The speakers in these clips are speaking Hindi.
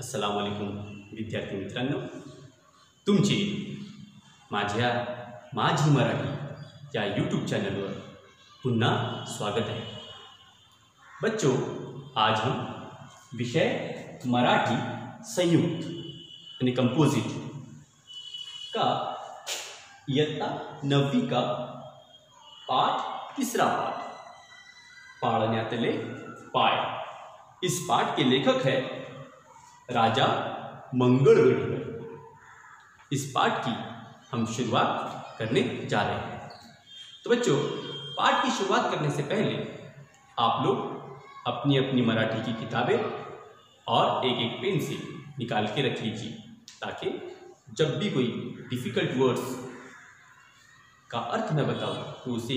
अस्सलाम वालेकुम विद्यार्थी मित्रांनो, तुमचे माझ्या माझी मराठी या यूट्यूब चैनल पर पुन्हा स्वागत है। बच्चों, आज हम विषय मराठी संयुक्त यानी कंपोजिट का इयत्ता 9वी का पाठ तीसरा पाठ पाळण्यातले पाय, इस पाठ के लेखक है राजा मंगळवेढीकर। इस पाठ की हम शुरुआत करने जा रहे हैं। तो बच्चों, पाठ की शुरुआत करने से पहले आप लोग अपनी अपनी मराठी की किताबें और एक एक पेन से निकाल के रख लीजिए, ताकि जब भी कोई डिफ़िकल्ट वर्ड्स का अर्थ मैं बताऊँ तो उसे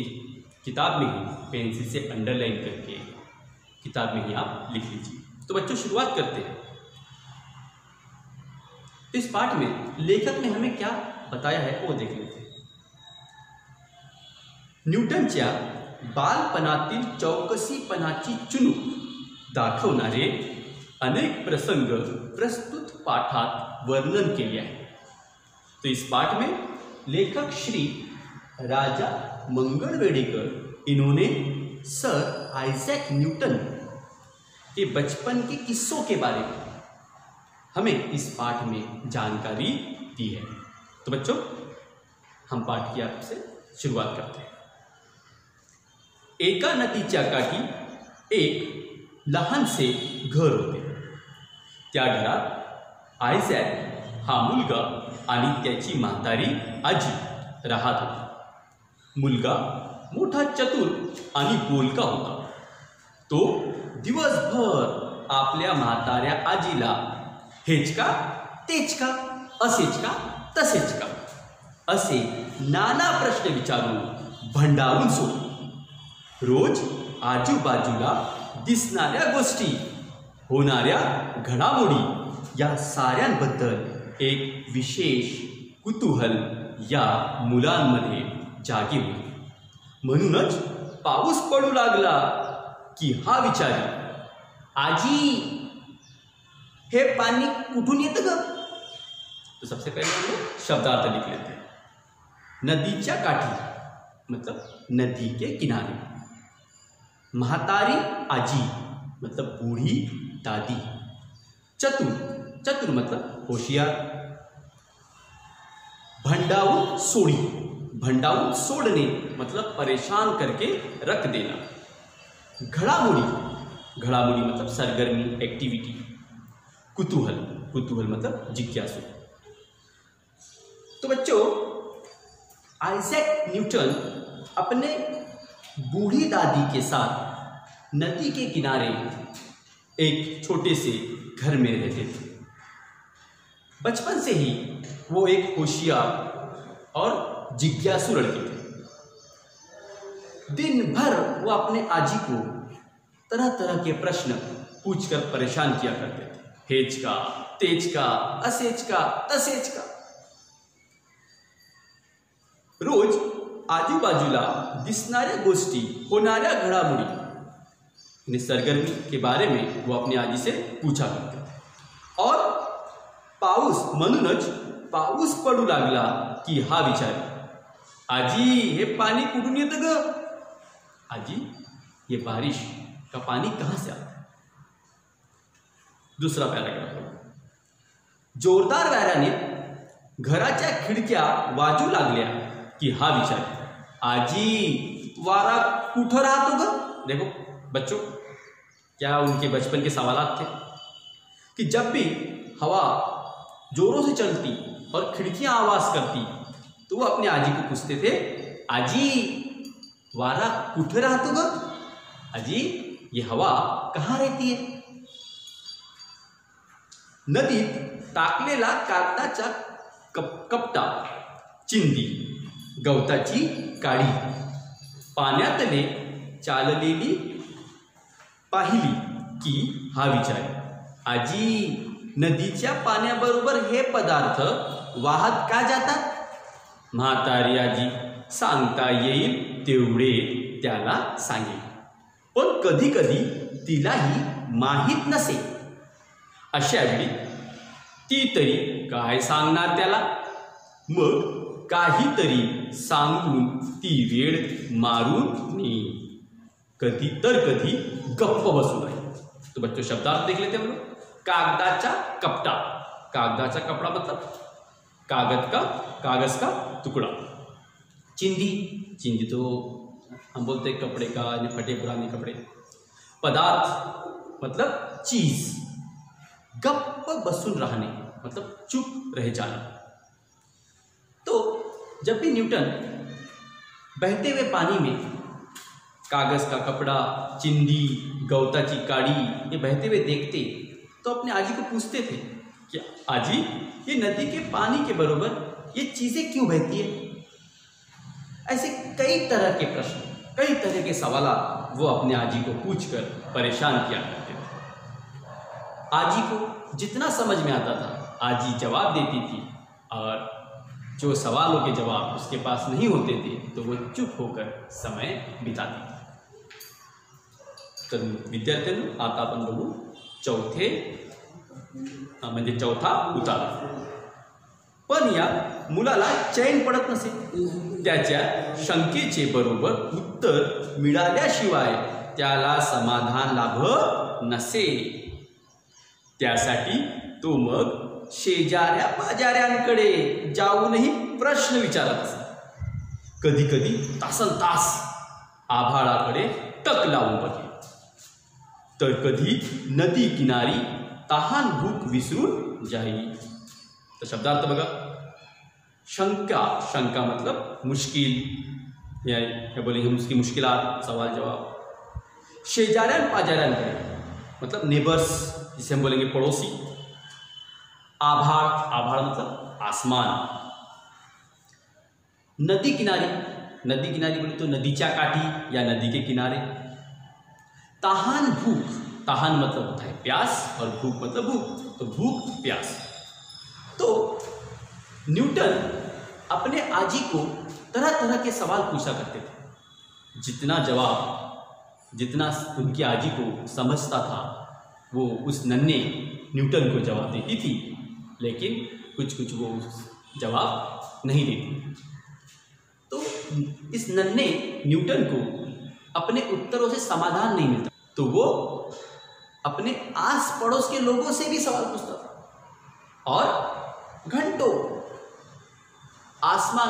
किताब में ही पेंसिल से अंडरलाइन करके किताब में ही आप लिख लीजिए। तो बच्चों, शुरुआत करते हैं। इस पाठ में लेखक ने हमें क्या बताया है वो देख लेते हैं। न्यूटनच्या बालपणातील चौकसीपणाची चुणूक दाखवणारे अनेक प्रसंग प्रस्तुत पाठात वर्णन केले आहे। तो इस पाठ में लेखक श्री राजा मंगळवेढीकर इन्होंने सर आइजैक न्यूटन के बचपन के किस्सों के बारे में हमें इस पाठ में जानकारी दी है। तो बच्चों, हम पाठ की आपसे शुरुआत करते हैं। एका नदीच्या काठी एक लहानसे घर होते। त्या घरात आयझॅक हा मुलगा आणि त्याची म्हातारी आजी राहत होती। मुलगा मोठा चतुर आणि बोलका होता। तो दिवसभर आपल्या म्हाताऱ्या आजीला हेच का तेच का असेच का तसेच का असे नाना प्रश्न विचारून भंडावून सोडतो। रोज आजूबाजूला दिसणाऱ्या गोष्टी, होणाऱ्या घडामोडी या साऱ्यांबद्दल एक विशेष कुतूहल या मुलांमध्ये जागे होते। म्हणूनच पाऊस पडू लागला की हा विचारी, आजी हे पानी कुठून येतं ग? तो सबसे पहले हम लोग शब्दार्थ लिख लेते हैं। नदीच्या काठी मतलब नदी के किनारे, म्हातारी आजी मतलब बूढ़ी दादी, चतुर चतुर मतलब होशियार, भंडावून सोड़ी भंडावून सोड़ने मतलब परेशान करके रख देना, घड़ामुड़ी घड़ामुड़ी मतलब सरगर्मी एक्टिविटी, कुतूहल कुतूहल मतलब जिज्ञासु। तो बच्चों, आइजैक न्यूटन अपने बूढ़ी दादी के साथ नदी के किनारे एक छोटे से घर में रहते थे। बचपन से ही वो एक होशियार और जिज्ञासु लड़के थे। दिन भर वो अपने आजी को तरह तरह के प्रश्न पूछकर परेशान किया करते थे। हेच का तेज का असेच का तसेच का। रोज आजूबाजूला दिसणाऱ्या गोष्टी, होणाऱ्या घडामोडी, सरगर्मी के बारे में वो अपनी आजी से पूछा करते थे। और पाऊस, म्हणूनच पाऊस पडू लागला की हा विचारी, आजी हे पानी कुठून येतं ग? आजी, ये बारिश का पानी कहाँ से आता है? दूसरा पैराग्राफ, जोरदार वाऱ्याने घराच्या खिडक्या वाजू लागल्या की हा विचार, आजी वारा कुठं राहतो ग? देखो बच्चों, क्या उनके बचपन के सवालात थे कि जब भी हवा जोरों से चलती और खिड़कियां आवाज करती तो वो अपने आजी को पूछते थे, आजी वारा कुठं राहतो ग? आजी ये हवा कहाँ रहती है? नदीत टाकलेला कागदाचा कपटा, चिंदी, गवताची काडी, पाण्यातले चाललेली पाहिली की हा विचार, आजी नदीच्या पाण्याबरोबर हे पदार्थ वाहत का जातात? म्हातारी आजी सांगता येईल तेवढे त्याला सांगेल, पण कधी कधी तिलाही माहीत नसे। अशा वेळी ती तरी काय सांगणार त्याला. मग काहीतरी सांगून ती वेळ मारून नेई. कधी तर कधी गप्प बसून राहील. तो बच्चों शब्दार्थ देख लेते हम लोग. कागदाचा कपड़ा. कागदाचा कपड़ा मतलब कागज का टुकड़ा. चिंदी. चिंदी तो हम बोलते हैं कपड़े का, फटे पुराने कपड़े. पदार्थ मतलब चीज. गप्प बसून रहने मतलब चुप रह जाना. तो जब भी न्यूटन बहते हुए पानी में कागज का कपड़ा, चिंदी, गवताची काड़ी ये बहते हुए देखते तो अपने आजी को पूछते थे कि आजी ये नदी के पानी के बराबर ये चीजें क्यों बहती है. ऐसे कई तरह के प्रश्न, कई तरह के सवाल वो अपने आजी को पूछकर परेशान किया करते थे. आजी को जितना समझ में आता था आजी जवाब देती थी, और जो सवालों के जवाब उसके पास नहीं होते थे तो वो चुप होकर समय बिताती थी. तर विद्यार्थ्यांनो आता आपण बघू म्हणजे चौथा उतार. पण या मुलाला चैन पडत नसे. त्याच्या शंकेचे बरोबर उत्तर मिळाल्याशिवाय त्याला समाधान लाभत नसे. त्यासाठी तो मग शेजाऱ्या पाजाऱ्यांकडे जाऊनही प्रश्न विचारत असे. कधी कधी तासन तास आभाळाकडे टक लावून बघे, तर कधी नदी किनारी तहान भूक विसरून जाई. तो शब्दार्थ बघा. शंका. शंका मतलब मुश्किल या बोलेंगे उसकी मुश्किलात, सवाल जवाब. शेजाऱ्यां पाजाऱ्यांकडे मतलब नेबर्स, जिसे हम बोलेंगे पड़ोसी. आभाळ. आभाळ मतलब आसमान. नदी किनारी. नदी किनारी बोले तो नदीच्या काठी या नदी के किनारे. तहान भूख. तहान मतलब होता है प्यास और भूख मतलब भूख. तो भूख प्यास. तो न्यूटन अपने आजी को तरह तरह के सवाल पूछा करते थे. जितना उनकी आजी को समझता था वो उस नन्हे न्यूटन को जवाब देती थी, लेकिन कुछ वो जवाब नहीं देती. तो इस नन्हे न्यूटन को अपने उत्तरों से समाधान नहीं मिलता, तो वो अपने आस पड़ोस के लोगों से भी सवाल पूछता था और घंटों आसमान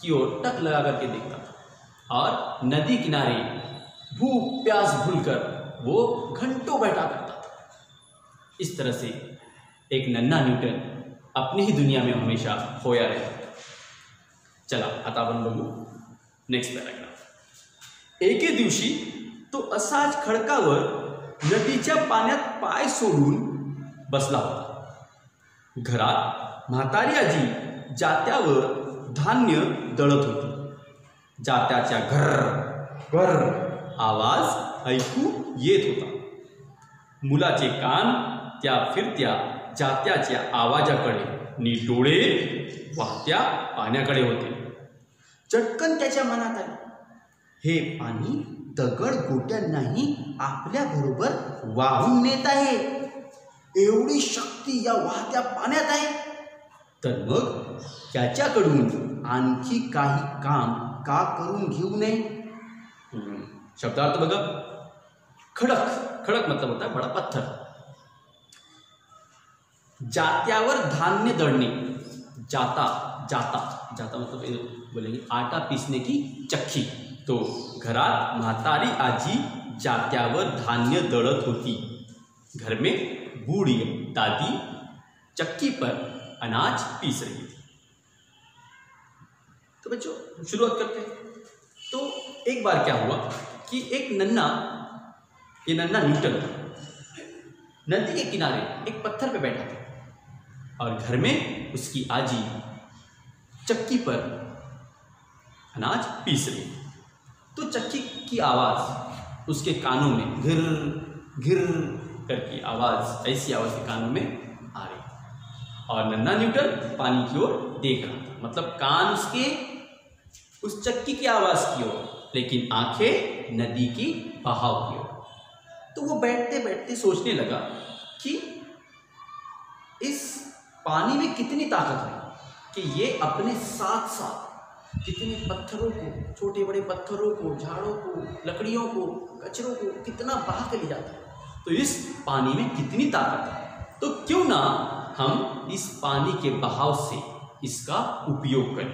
की ओर टक लगा करके देखता था, और नदी किनारे भूख प्यास भूलकर वो घंटों बैठा करता था. इस तरह से एक नन्हा न्यूटन अपनी ही दुनिया में हमेशा खोया रहता था. चला आता आपण बघू नेक्स्ट पॅराग्राफ. एके दिवशी तो असाच खडकावर नदीच्या पाण्यात पाय सोडून बसला होता. घरात म्हातारी आजी जात्यावर धान्य दळत होती. जात्याचा घर घर आवाज ऐकू येत होता. मुलाचे कान त्या फिरत्या जात्याच्या आवाजाकडे नी डोळे वाहत्या पाण्याकडे होते. चटकन त्याच्या मनात आले, हे पाणी दगड गोट्यांनाही आपल्या बरोबर वाहून नेत आहे. एवढी शक्ती या वाहत्या पाण्यात आहे, तर मग त्याच्याकडून आणखी काही काम का करून घेऊ नये. शब्दार्थ बघा. खडक. खडक मतलब होता है बड़ा पत्थर. जात्यावर धान्य दळणे. जाता जाता जाता मतलब बोलेंगे आटा पीसने की चक्की. तो घरात म्हातारी आजी जात्यावर धान्य दळत होती. घर में बूढ़ी दादी चक्की पर अनाज पीस रही थी. तो बच्चों शुरुआत करते हैं. तो एक बार क्या हुआ कि एक नन्हा न्यूटन नदी के किनारे एक पत्थर पे बैठा था, और घर में उसकी आजी चक्की पर अनाज पीस रही. तो चक्की की आवाज़ उसके कानों में घिर घिर करके आवाज़, ऐसी आवाज़ के कानों में आ रही, और नन्हा न्यूटन पानी की ओर देख रहा था. मतलब कान उसके उस चक्की की आवाज़ की ओर, लेकिन आंखें नदी की बहाव की ओर. तो वो बैठते बैठते सोचने लगा कि इस पानी में कितनी ताकत है कि ये अपने साथ साथ कितने पत्थरों को, छोटे बड़े पत्थरों को, झाड़ों को, लकड़ियों को, कचरों को कितना बहा के ले जाता है। तो इस पानी में कितनी ताकत है, तो क्यों ना हम इस पानी के बहाव से इसका उपयोग करें।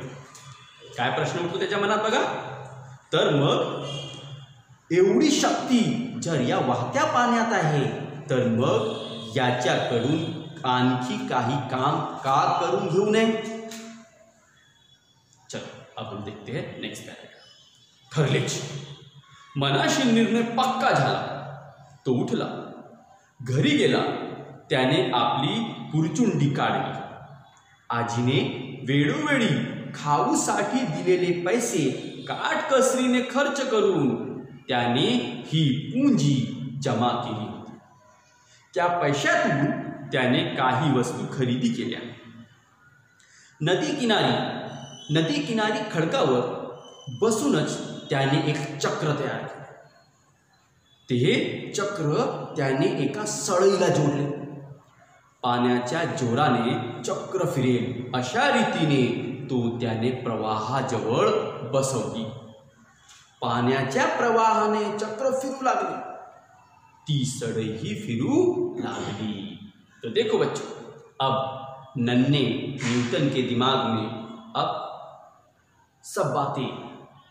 काय प्रश्न उठतो त्याच्या मनात बघा, तर मग एवढी शक्ती जर या वाहत्या पाण्यात आहे तर मग याच्याकडून आणखी काही काम का करून घेऊ नये। चलो अब हम देखते हैं नेक्स्ट पैराग्राफ। खरलेच मनाशी निर्णय पक्का झाला, तो उठला, घरी गेला, त्याने आपली पुरचुंडी काढली। आजीने वेळोवेळी खाऊसाठी दिलेले पैसे काटकसरीने खर्च करून त्याने ही पुंजी जमा केली होती। त्या पैशातून त्याने काही वस्तू खरेदी केल्या। नदी किनारी खडकावर बसूनच त्याने एक चक्र तयार केले। ते चक्र त्याने एका सळईला जोडले। पाण्याच्या जोराने चक्र फिरेल अशा रीतीने तो त्याने प्रवाहाजवळ बसवली। पाण्याच्या प्रवाहाने चक्र फिरू लागले, ती सळईही फिरू लागली। तो देखो बच्चों, अब नन्हे न्यूटन के दिमाग में अब सब बातें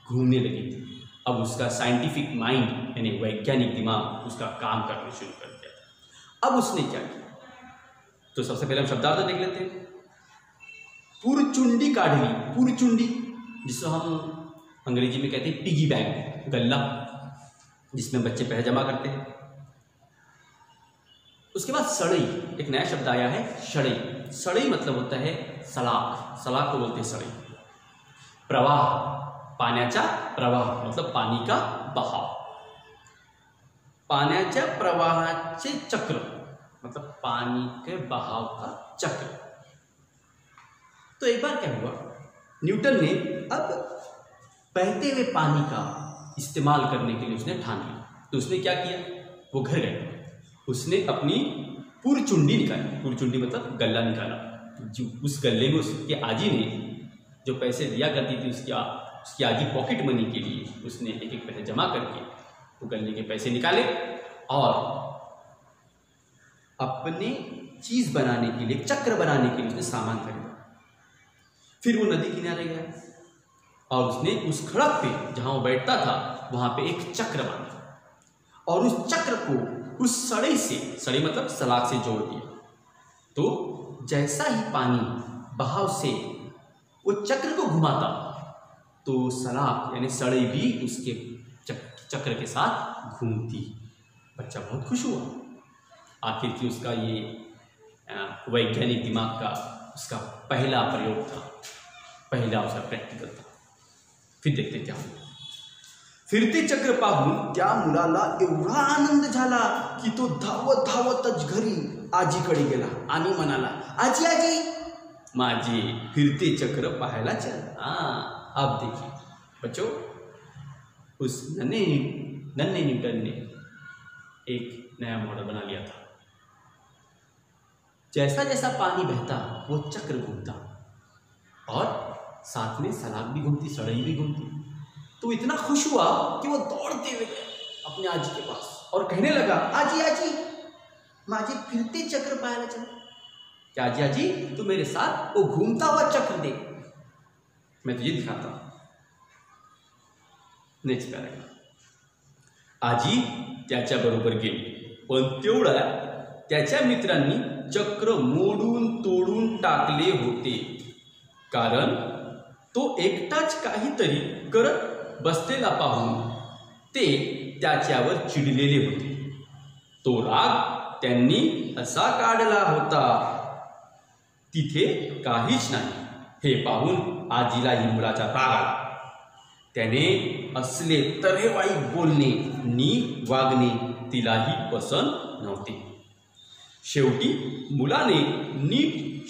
घूमने लगी थी। अब उसका साइंटिफिक माइंड यानी वैज्ञानिक दिमाग उसका काम करना शुरू कर दिया था। अब उसने क्या किया, तो सबसे पहले हम शब्दार्थ देख लेते हैं। पुरचुंडी काढ़ी, पुरचुंडी जिसको हम अंग्रेजी में कहते हैं पिगी बैंक, गल्ला जिसमें बच्चे पैसे जमा करते हैं। उसके बाद सड़ई, एक नया शब्द आया है सड़ई। सड़ई मतलब होता है सलाख, सलाख को बोलते हैं सड़ई। प्रवाह, पाण्याचा प्रवाह मतलब पानी का बहाव। पाण्याच्या प्रवाहाचे चक्र मतलब पानी के बहाव का चक्र। तो एक बार क्या हुआ, न्यूटन ने अब बहते हुए पानी का इस्तेमाल करने के लिए उसने ठान लिया। तो उसने क्या किया, वो घर गया, उसने अपनी पुरचुंडी निकाली। पुरचुंडी मतलब गल्ला निकाला। जो उस गल्ले में उसके आजी ने जो पैसे दिया करती थी, उसकी आजी पॉकेट मनी के लिए उसने एक एक पैसे जमा करके वो गल्ले के पैसे निकाले और अपने चीज बनाने के लिए, चक्र बनाने के लिए उसने सामान खरीदा। फिर वो नदी किनारे गया और उसने उस खड़क पे जहां वो बैठता था वहां पे एक चक्र बांधा और उस चक्र को उस सड़ई से, सड़ई मतलब सलाख से जोड़ दिया। तो जैसा ही पानी बहाव से वो चक्र को घुमाता तो सलाख यानी सड़ई भी उसके चक्र के साथ घूमती। बच्चा बहुत खुश हुआ, आखिर कि उसका ये वैज्ञानिक दिमाग का उसका पहला प्रयोग था, पहला उसका प्रॅक्टिकल था। फिर देखते क्या हुआ। फिरते चक्र पाहून त्या मुलाला एवढा आनंद झाला की तो धावत धावतच घरी आजीकडे गेला आणि म्हणाला, आजी आजी माझे फिरते चक्र पाहायला चल। अब देखिए बच्चों, उस नन्हे न्यूटन ने एक नया मॉडल बना लिया था। जैसा जैसा पानी बहता वो चक्र घूमता और साथ में सलाख भी घूमती, सड़ई भी घूमती। तो इतना खुश हुआ कि वो दौड़ते हुए गए अपने आजी के पास और कहने लगा, आजी आजी माझे फिरते चक्र पाहायला चल। क्या आजी आजी तू मेरे साथ वो घूमता हुआ चक्र देख, मैं तुझे दिखाता हूं। Next paragraph. आजी त्याच्याबरोबर गेली, पण तेवढ्या त्याच्या मित्रांनी चक्र मोडून तोडून टाकले होते, कारण तो एकटाच काहीतरी करत बसलेला पाहून ते त्याच्यावर चिडलेले होते। तो राग त्यांनी असा काढला होता, तिथे काहीच नाही हे पाहून आजीलाही मुलाचा राग आला। त्याने असले तऱ्हेवाई बोलणे नी वागणे तिलाही पसंत नव्हते। शेवटी मुलाने नीट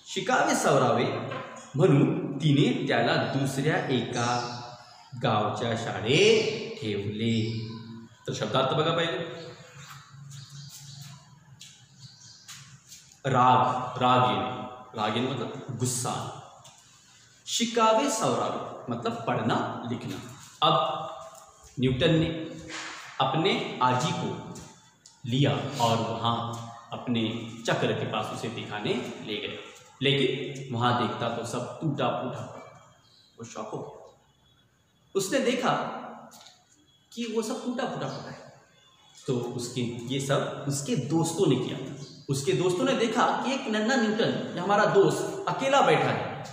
शिकावे सवरावे म्हणून तिने त्याला दुसऱ्या एका गावच्या शाळेत ठेवले। तर शब्दार्थ बघा पहिले। राग येणे मतलब गुस्सा। शिकावे सवरावे मतलब पढ़ना लिखना। अब न्यूटन ने अपने आजी को लिया और वहाँ अपने चक्र के पास उसे दिखाने ले गए, लेकिन वहाँ देखता तो सब टूटा फूटा। वो शॉक हो गया। उसने देखा कि वो सब टूटा फूटा पड़ा है, तो ये सब उसके दोस्तों ने किया। उसके दोस्तों ने देखा कि एक नन्हा न्यूटन, हमारा दोस्त, अकेला बैठा है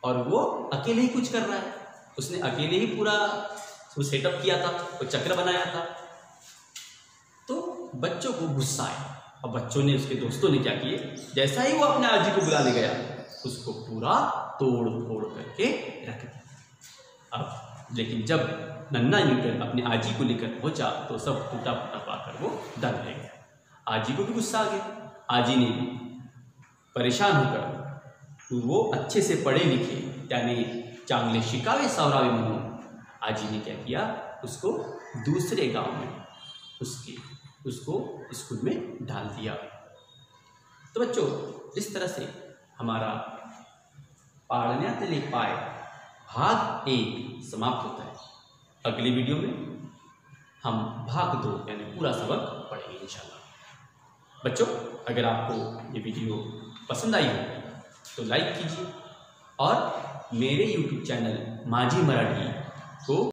और वो अकेले ही कुछ कर रहा है। उसने अकेले ही पूरा सेटअप किया था, वो चक्र बनाया था। तो बच्चों को गुस्सा आया और बच्चों ने, उसके दोस्तों ने क्या किए, जैसा ही वो अपने आजी को बुलाने गया, उसको पूरा तोड़ फोड़ करके रख दिया। अब लेकिन जब नन्हा न्यूटन अपने आजी को लेकर पहुंचा तो सब टूटा फूटा पाकर वो डर ले गया। आजी को भी गुस्सा आ गया। आजी ने भी परेशान होकर, वो अच्छे से पढ़े लिखे यानी चांगले शिकावे सावरावे म्हणून, आजी ने क्या किया, उसको दूसरे गांव में उसको स्कूल में डाल दिया। तो बच्चों, इस तरह से हमारा पाळण्यातले पाय भाग 1 समाप्त होता है। अगली वीडियो में हम भाग 2 यानी पूरा सबक पढ़ेंगे इंशाल्लाह। बच्चों, अगर आपको ये वीडियो पसंद आई हो तो लाइक कीजिए और मेरे YouTube चैनल माझी मराठी को